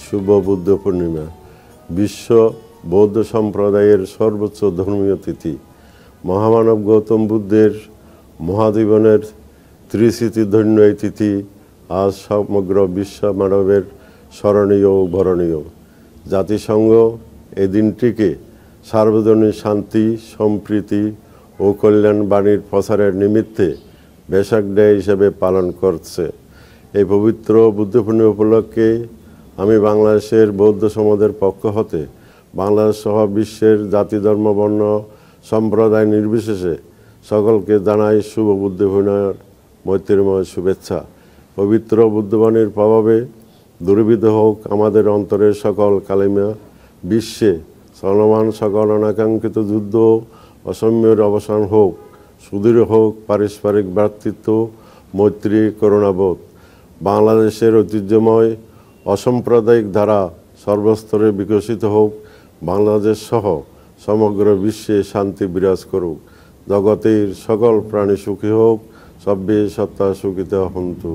শুভ বুদ্ধ পূর্ণিমা বিশ্ব বৌদ্ধ সম্প্রদায়ের সর্বোচ্চ ধর্মীয় তিথি। মহামানব গৌতম বুদ্ধের মহাজীবনের ত্রিস্মৃতিধন্য এই তিথি আজ সমগ্র বিশ্ব মানবের স্মরণীয় ও বরণীয়। জাতিসংঘ এই দিনটিকে সার্বজনীন শান্তি, সম্প্রীতি ও কল্যাণ বাণীর প্রসারের নিমিত্তে বেসাক ডে হিসেবে পালন করছে। এই পবিত্র বুদ্ধ পূর্ণিমা উপলক্ষে আমি বাংলাদেশের বৌদ্ধ সমাজের পক্ষ হতে বাংলাদেশ সহ বিশ্বের জাতি, ধর্ম, বর্ণ, সম্প্রদায় নির্বিশেষে সকলকে জানাই শুভ বুদ্ধ পূর্ণিমার মৈত্রীময় শুভেচ্ছা। পবিত্র বুদ্ধবাণীর প্রভাবে দুর্বিধ হোক আমাদের অন্তরের সকল কালিমা, বিশ্বে চলমান সকল অনাকাঙ্ক্ষিত যুদ্ধ, অসাম্যের অবসান হোক, সুদৃঢ় হোক পারস্পরিক ভ্রাতৃত্ব, মৈত্রী, করুণাবোধ। বাংলাদেশের ঐতিহ্যময় অসাম্প্রদায়িক ধারা সর্বস্তরে বিকশিত হোক। বাংলাদেশ সহ সমগ্র বিশ্বে শান্তি বিরাজ করুক। জগতের সকল প্রাণী সুখী হোক। সব্বে সত্তা সুখিতা হন্তু।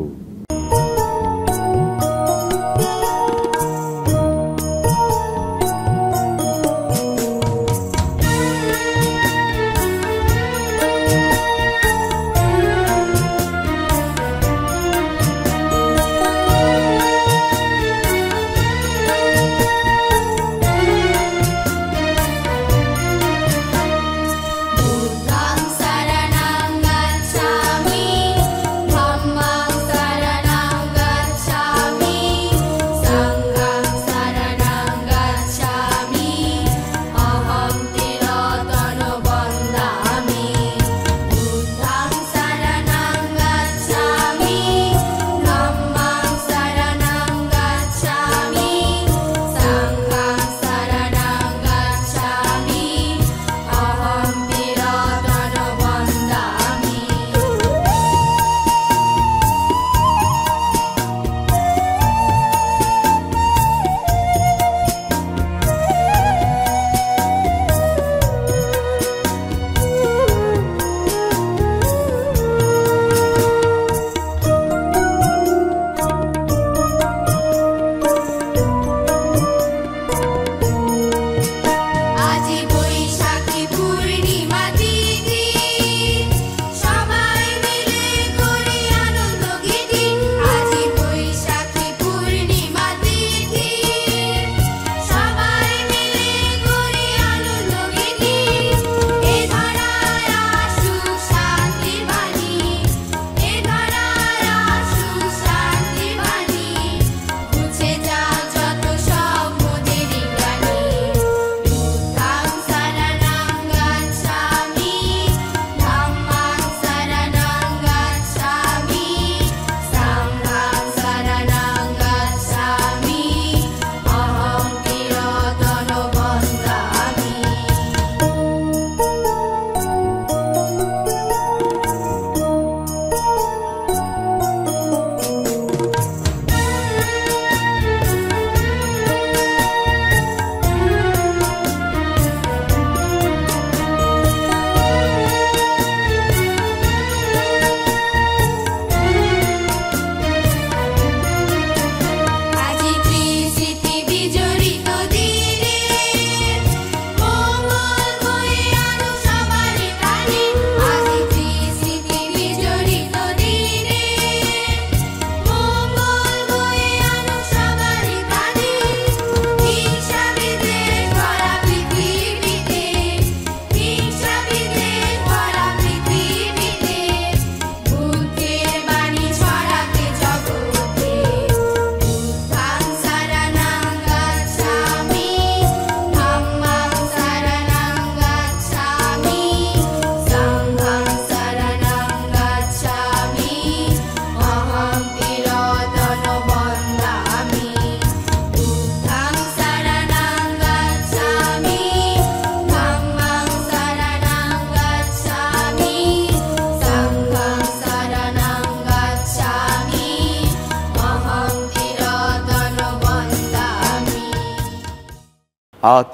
আজ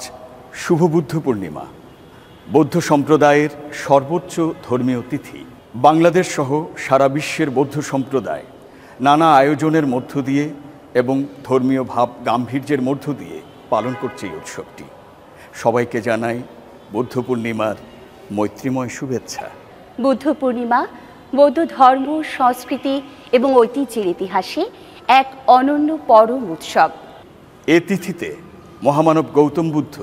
শুভ বুদ্ধ পূর্ণিমা, বৌদ্ধ সম্প্রদায়ের সর্বোচ্চ ধর্মীয় তিথি। বাংলাদেশ সহ সারা বিশ্বের বৌদ্ধ সম্প্রদায় নানা আয়োজনের মধ্য দিয়ে এবং ধর্মীয় ভাব গাম্ভীর্যের মধ্য দিয়ে পালন করছে এই উৎসবটি। সবাইকে জানাই বুদ্ধ পূর্ণিমার মৈত্রীময় শুভেচ্ছা। বুদ্ধ পূর্ণিমা বৌদ্ধ ধর্ম, সংস্কৃতি এবং ঐতিহ্যের ইতিহাসে এক অনন্য পরম উৎসব। এ তিথিতে মহামানব গৌতম বুদ্ধ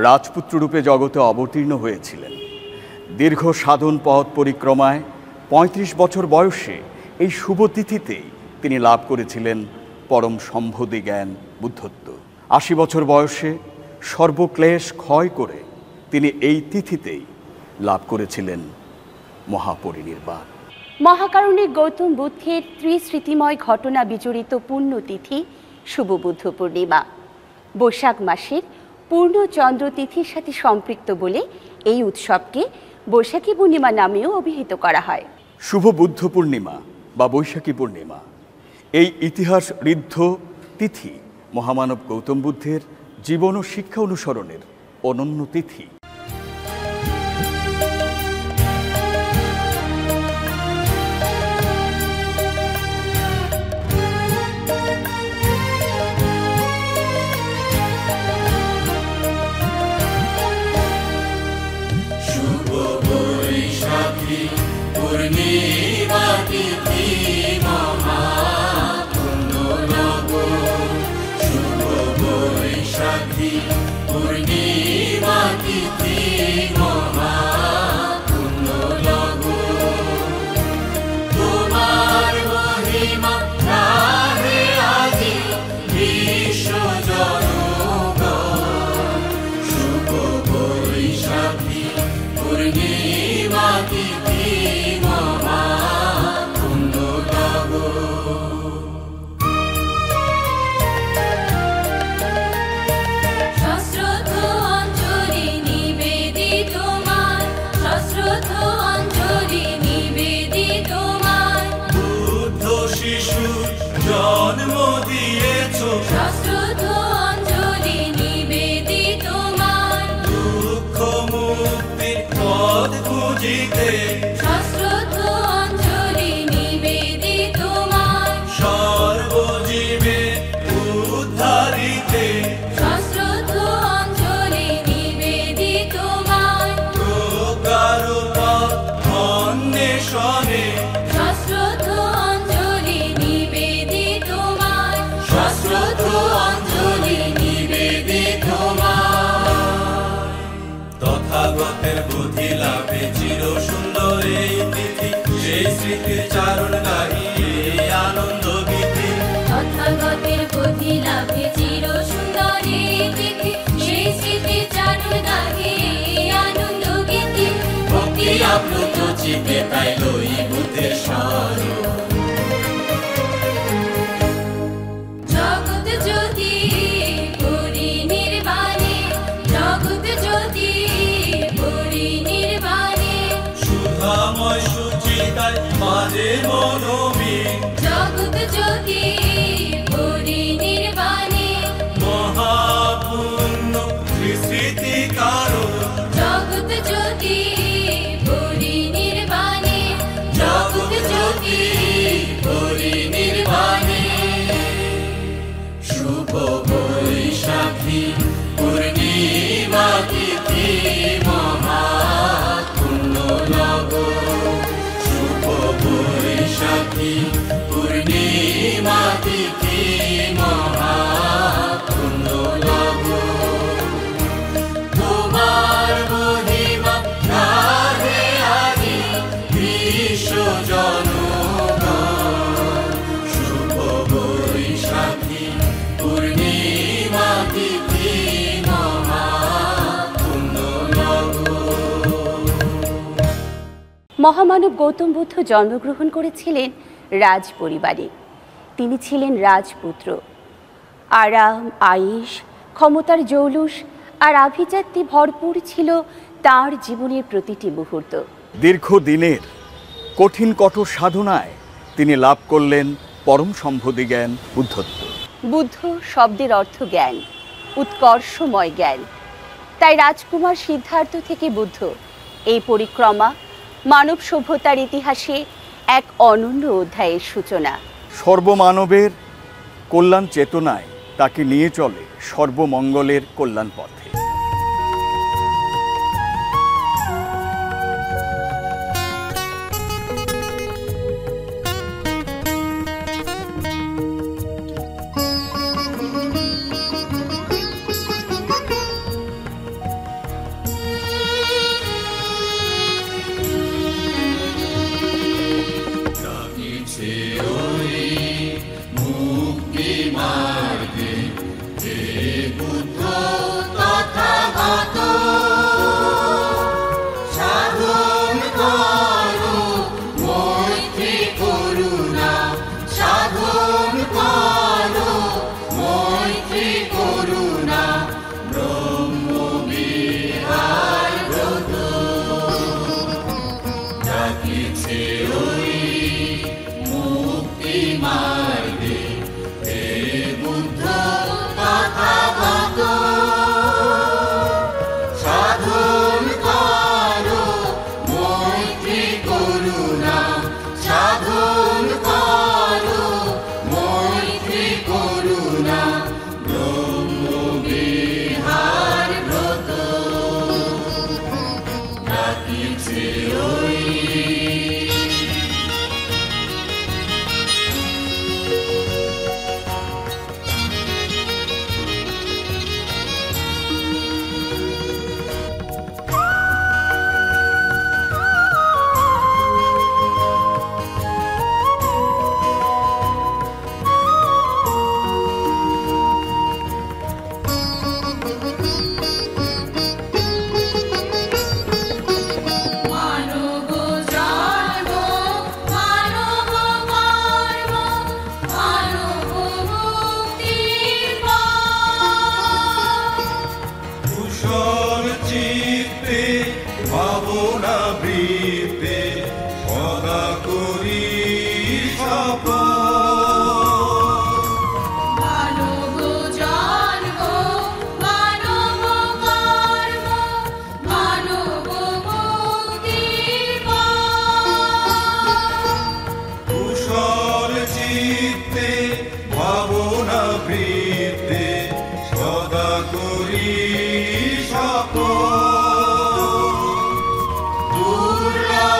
রাজপুত্র রূপে জগতে অবতীর্ণ হয়েছিলেন। দীর্ঘ সাধন পথ পরিক্রমায় ৩৫ বছর বয়সে এই শুভ তিথিতেই তিনি লাভ করেছিলেন পরম সম্বোধি জ্ঞান বুদ্ধত্ব। ৮০ বছর বয়সে সর্বক্লেশ ক্ষয় করে তিনি এই তিথিতেই লাভ করেছিলেন মহাপরিনির্বাণ। মহাকারুণিক গৌতম বুদ্ধের ত্রিস্মৃতিময় ঘটনা বিজড়িত পুণ্যতিথি শুভ বুদ্ধ পূর্ণিমা বৈশাখ মাসের পূর্ণচন্দ্র তিথির সাথে সম্পৃক্ত বলে এই উৎসবকে বৈশাখী পূর্ণিমা নামেও অভিহিত করা হয়। শুভ বুদ্ধ পূর্ণিমা বা বৈশাখী পূর্ণিমা এই ইতিহাস ঋদ্ধ তিথি মহামানব গৌতম বুদ্ধের জীবন ও শিক্ষা অনুসরণের অনন্য তিথি। জগৎ জ্যোতি পরিনির্বাণে, জগৎ জ্যোতি পরিনির্বাণে, সুধাময় সুচিতায় মাঝে মনোমী, জগৎ জ্যোতি পরিনির্বাণে, মহাপুণ্য ত্রিস্মৃতি কারো, জগৎ জ্যোতি পরিনির্বাণে, জগৎ জ্যোতি পরিনির্বাণে, শুভ বৈশাখী পূর্ণিমা তিথি মহাপুণ্য লগ, শুভ বৈশাখী পূর্ণিমা তিথি মহাপুণ্য লগ, তোমার মহিমা গাহে আজি বিশ্ব জনগণ, শুভ বৈশাখী পূর্ণিমা তিথি মহাপুণ্য লগ। মহামানব গৌতম বুদ্ধ জন্মগ্রহণ করেছিলেন রাজ পরিবারে। তিনি ছিলেন রাজপুত্র। আরাম, আয়েশ, ক্ষমতার জৌলুস আর আভিজাত্যে ভরপুর ছিল তার জীবনের প্রতিটি মুহূর্ত। দীর্ঘদিনের কঠিন কঠোর সাধনায় তিনি লাভ করলেন পরম সম্বোধি জ্ঞান বুদ্ধত্ব। বুদ্ধ শব্দের অর্থ জ্ঞান, উৎকর্ষময় জ্ঞান। তাই রাজকুমার সিদ্ধার্থ থেকে বুদ্ধ এই পরিক্রমা মানব সভ্যতার ইতিহাসে এক অনন্য অধ্যায়ের সূচনা। সর্বমানবের কল্যাণ চেতনায় তাকে নিয়ে চলে সর্বমঙ্গলের কল্যাণ পথে। দুর্লভ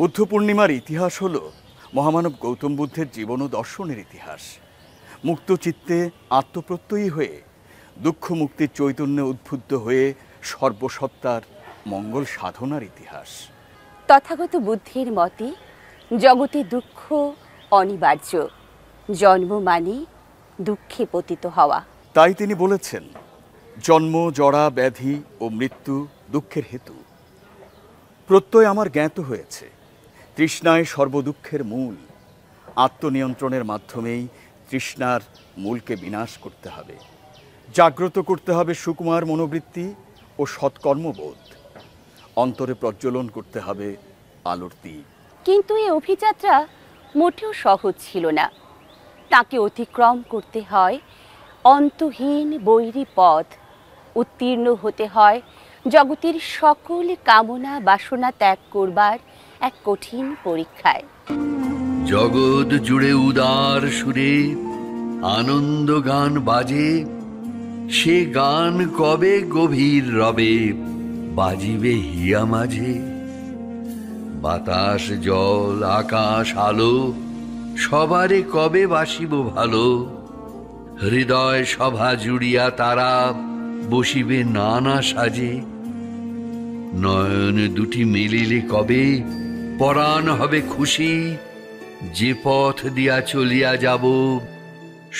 বুদ্ধ পূর্ণিমার ইতিহাস হল মহামানব গৌতম বুদ্ধের জীবন ও দর্শনের ইতিহাস। মুক্ত চিত্তে আত্মপ্রত্যয়ী হয়ে দুঃখ মুক্তির চৈতন্যে উদ্বুদ্ধ হয়ে সর্বসত্তার মঙ্গল সাধনার ইতিহাস। তথাগত বুদ্ধের মতে জগতে দুঃখ অনিবার্য, জন্ম মানে দুঃখে পতিত হওয়া। তাই তিনি বলেছেন, জন্ম, জরা, ব্যাধি ও মৃত্যু দুঃখের হেতু। প্রত্যয় আমার জ্ঞাত হয়েছে, তৃষ্ণায় সর্বদুঃখের মূল। আত্মনিয়ন্ত্রণের মাধ্যমেই তৃষ্ণার মূলকে বিনাশ করতে হবে। জাগ্রত করতে হবে সুকুমার মনোবৃত্তি ও সৎকর্মবোধ। অন্তরে প্রজ্বলন করতে হবে আলোর দ্বীপ। কিন্তু এই অভিযাত্রা মোটেও সহজ ছিল না। তাকে অতিক্রম করতে হয় অন্তহীন বৈরী পথ, উত্তীর্ণ হতে হয় জগতের সকল কামনা বাসনা ত্যাগ করবার এক কঠিন পরীক্ষায়। জগৎ জুড়ে উদার সুরে আনন্দ গান বাজে, সে গান কবে গভীর রবে বাজিবে হিয়া মাঝে। বাতাস জল আকাশ আলো সবারে কবে বাসিব ভালো, হৃদয় সভা জুড়িয়া তারা বসিবে নানা সাজে। নয়ন দুটি মেলিলে কবে পরাণ হবে খুশি, যে পথ দিয়া চলিয়া যাব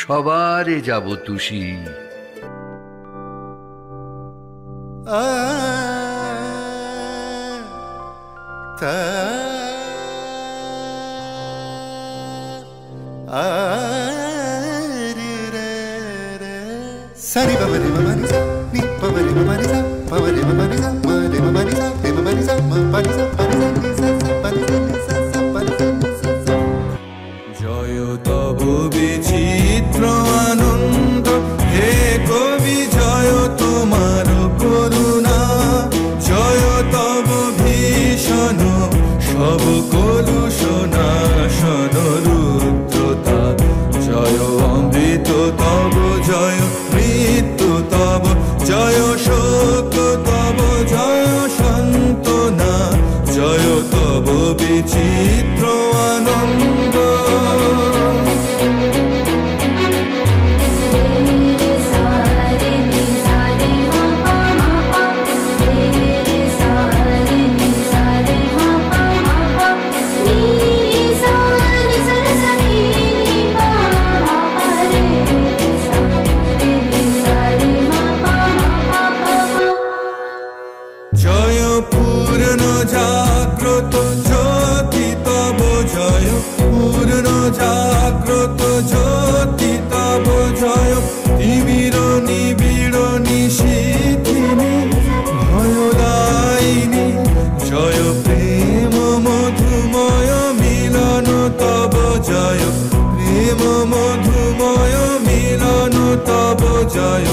সবারে যাব Tushi. Sari baba re baba ni sa ni baba re baba ni sa baba re baba ni sa ma re baba ni sa re baba ni sa ma pa ni sa ni sa pa ni sa pa ni sa. জয় তব বিচিত্র আনন্দ হে কবি, জয় তোমার করুণা, জয় তব ভীষণ সব কলুষণা শন রুদ্রতা। জয় অমৃত তব জয়, মৃত্যু তব জয়, শোক তব জয় সান্ত্বনা, জয় তব বিচিত্র আনন্দ। জয় পূর্ণ জাগ্রত জ্যোতি তব জয়, পূর্ণ জাগ্রত জ্যোতি তব জয়, তিমির নিবিড় নিশীথিনী ভয়দায়িনী, জয় প্রেম মধুময় মিলন তব জয়, প্রেম মধুময় মিলন তব জয়,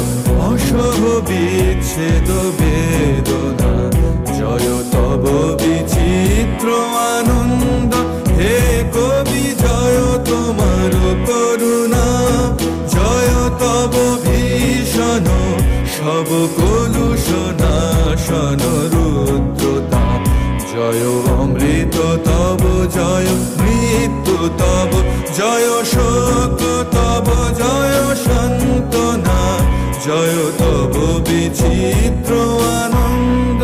অসহ বিচ্ছেদ বেদনা, জয় তব বিচিত্র আনন্দ হে কবি, জয় তোমার করুণা, জয় তব ভীষণ সব কলুষণা শন রুদ্রতা। জয় অমৃত তব জয়, মৃত্যু তব জয়, শোক তব জয় সান্ত্বনা, জয় তব বিচিত্র আনন্দ।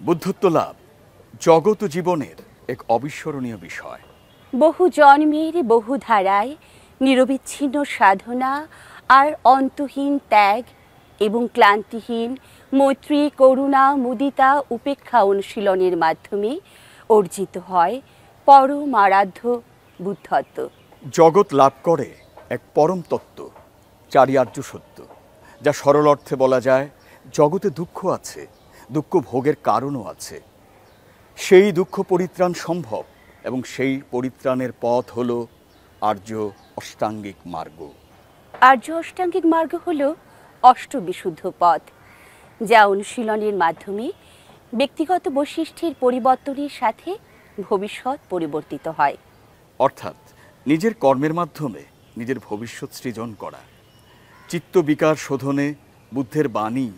বুদ্ধত্ব লাভ জগৎ জীবনের এক অবিস্মরণীয় বিষয়। বহু জন্মের বহু ধারায় নিরবিচ্ছিন্ন সাধনা আর অন্তহীন ত্যাগ এবং ক্লান্তিহীন মৈত্রী, করুণা, মুদিতা, উপেক্ষা অনুশীলনের মাধ্যমে অর্জিত হয় পরম আরাধ্য বুদ্ধত্ব। জগৎ লাভ করে এক পরম তত্ত্ব, চারিয়ার্য সত্য, যা সরল অর্থে বলা যায় জগতে দুঃখ আছে, দুঃখ ভোগের কারণও আছে। সেই দুঃখ পরিত্রাণ সম্ভব এবং সেই পরিত্রাণের পথ হল আর্য অষ্টাঙ্গিক মার্গ। আর্য অষ্টাঙ্গিক মার্গ হল অষ্টবিশুদ্ধ পথ, যা অনুশীলনের মাধ্যমে ব্যক্তিগত বৈশিষ্ট্যের পরিবর্তনের সাথে ভবিষ্যৎ পরিবর্তিত হয়। অর্থাৎ নিজের কর্মের মাধ্যমে নিজের ভবিষ্যৎ সৃজন করা। চিত্ত বিকার শোধনে বুদ্ধের বাণী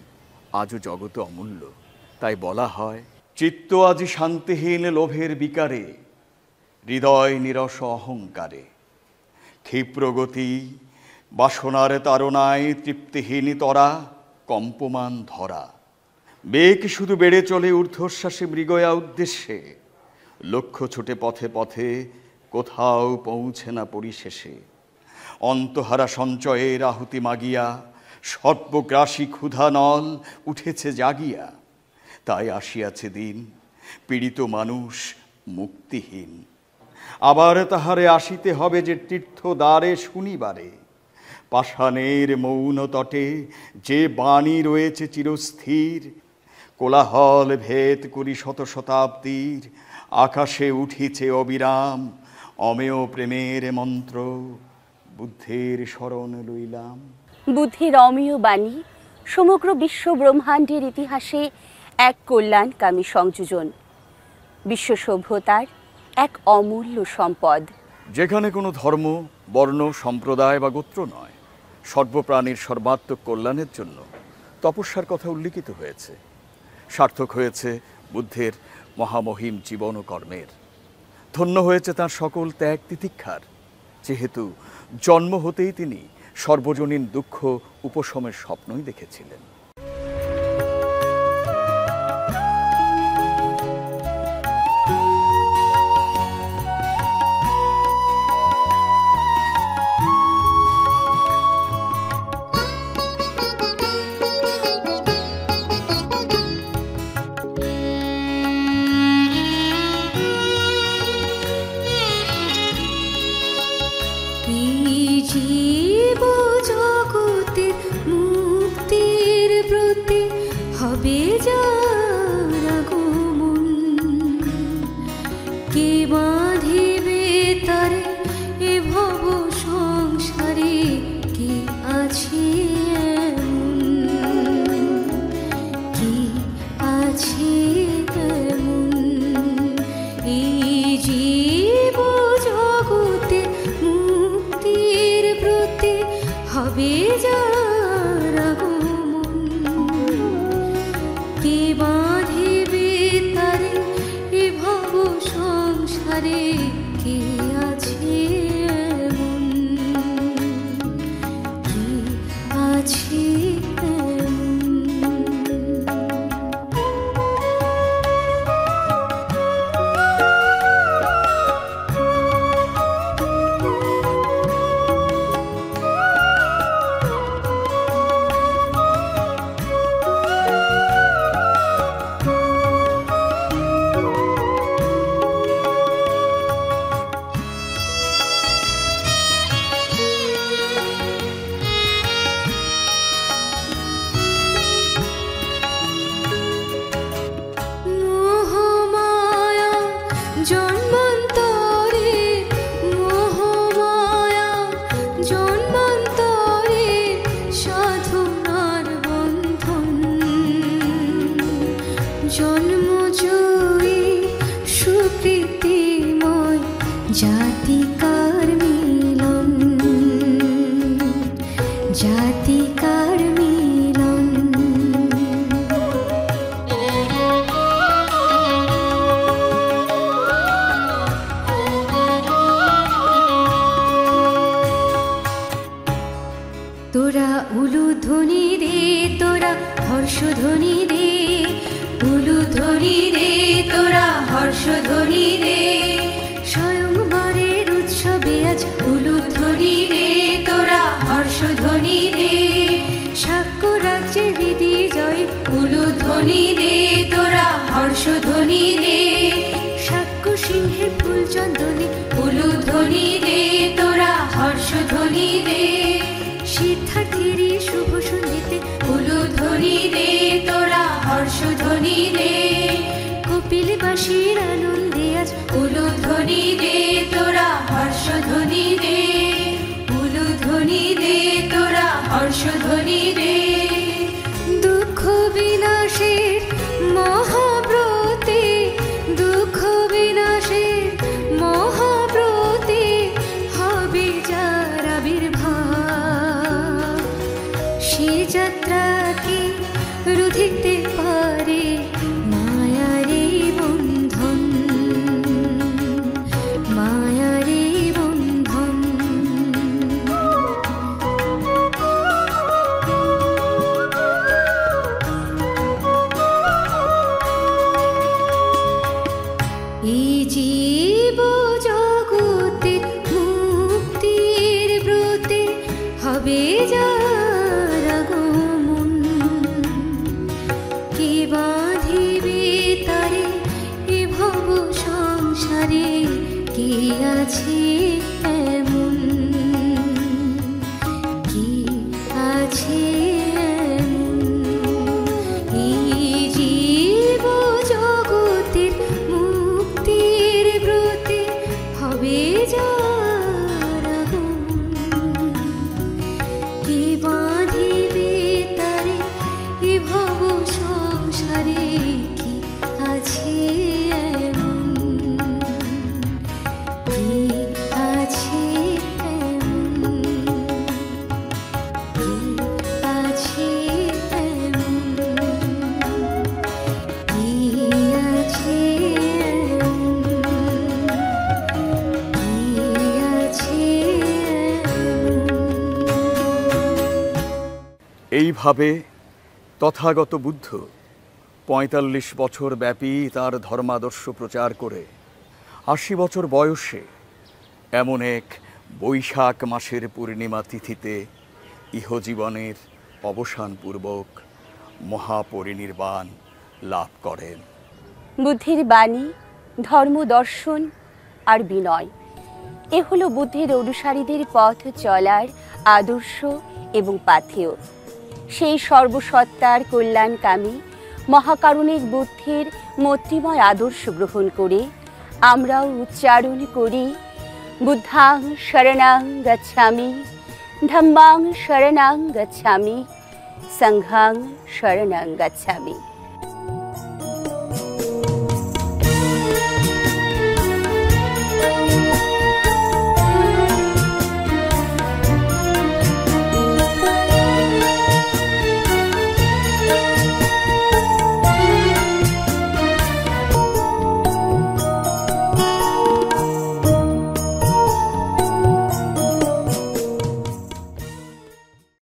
আজও জগতে অমূল্য। তাই বলা হয়, চিত্ত আজি শান্তিহীন লোভের বিকারে, হৃদয় নিরস অহংকারে, ক্ষিপ্রগতি বাসনার তাড়নায় তৃপ্তিহীন তরা, কম্পমান ধরা, বেগ শুধু বেড়ে চলে ঊর্ধ্বশ্বাসে মৃগয়া উদ্দেশ্যে, লক্ষ্য ছোটে পথে পথে কোথাও পৌঁছে না পরিশেষে, অন্তহারা সঞ্চয়ের আহুতি মাগিয়া সর্বগ্রাসী ক্ষুধা নল উঠেছে জাগিয়া, তাই আসিয়াছে দিন পীড়িত মানুষ মুক্তিহীন। আবার তাহারে আসিতে হবে যে তীর্থ দ্বারে শুনিবারে, পাষাণের মৌন তটে যে বাণী রয়েছে চিরস্থির, কোলাহল ভেদ করি শত শতাব্দীর, আকাশে উঠিছে অবিরাম অমেয় প্রেমের মন্ত্র, বুদ্ধের শরণ লইলাম। বুদ্ধের অমেয় বাণী সমগ্র বিশ্ব ব্রহ্মাণ্ডের ইতিহাসে এক কল্যাণকামী সংযোজন, বিশ্ব সভ্যতার এক অমূল্য সম্পদ। যেখানে কোনো ধর্ম, বর্ণ, সম্প্রদায় বা গোত্র নয়, সর্বপ্রাণীর সর্বাত্মক কল্যাণের জন্য তপস্যার কথা উল্লিখিত হয়েছে। সার্থক হয়েছে বুদ্ধের মহামহিম জীবন ও কর্মের, ধন্য হয়েছে তাঁর সকল ত্যাগ তিতিক্ষার, যেহেতু জন্ম হতেই তিনি সর্বজনীন দুঃখ উপশমের স্বপ্নই দেখেছিলেন। জীব জগতের মুক্তির ব্রতে হবে যার আগমন, কে বাঁধিবে তারে এ ভব সংসারে, কে আছে এমন, কে আছে এমন। এই জীব জগতে মুক্তির ব্রতে হবে যার আগমন, কে বাঁধিবে তারে এ ভব সংসারে, কে আছে এমন, কে আছে এমন। মোহমায়া জন্মান্তরে, মোহমায়া জন্মান্তরে সাধনার বন্ধন, জন্মজয়ী সুকৃতিময় জাতিকার মিলন, জাতিকার মিলন। তোরা উলুধ্বনি রে, তোরা হর্ষধ্বনি রে, উলুধ্বনি রে, তোরা হর্ষধ্বনি রে, স্বয়ংবরের উৎসবে আজ উলুধ্বনি রে, তোরা হর্ষধ্বনি রে, শাক্য রাজ্যে হর্ষধ্বনি রে, কপিলবাসীর আনন্দে আজ উলুধ্বনি রে তোরা, হর্ষধ্বনি রে, উলুধ্বনি রে তোরা, হর্ষধ্বনি রে। দুঃখ বিনাশের মহাব্রতে, দুঃখ বিনাশের মহাব্রতে হবে যার আবির্ভাব, সে যাত্রাকে রুধিতে পারে মায়ারে বন্ধন, মায়ারে বন্ধন। এই জীব জগতে মুক্তির ব্রতে হবে যার আগমন, কে বাঁধিবে তারে এ ভব সংসারে, কে আছে এমন, কে আছে এমন। এই জীব জগতের মুক্তির ব্রতে হবে যার আগমন, কে বাঁধিবে তারে এ ভব সংসারে, কে আছে এমন, কে আছে এমন, কে আছে এমন, কে আছে এমন, কে আছে এমন। এইভাবে তথাগত বুদ্ধ ৪৫ বছর ব্যাপী তার ধর্মাদর্শ প্রচার করে ৮০ বছর বয়সে এমন এক বৈশাখ মাসের পূর্ণিমা তিথিতে ইহজীবনের অবসানপূর্বক মহাপরিনির্বাণ লাভ করেন। বুদ্ধের বাণী, ধর্ম, দর্শন আর বিনয়, এ হলো বুদ্ধের অনুসারীদের পথ চলার আদর্শ এবং পাথেয়। সেই সর্বসত্তার কল্যাণকামী মহাকারুণিক বুদ্ধের মৈত্রীময় আদর্শ গ্রহণ করে আমরাও উচ্চারণ করি, বুদ্ধাং শরণাং গচ্ছামি, ধম্মাং শরণাং গচ্ছামি, সংঘাং শরণাং গচ্ছামি।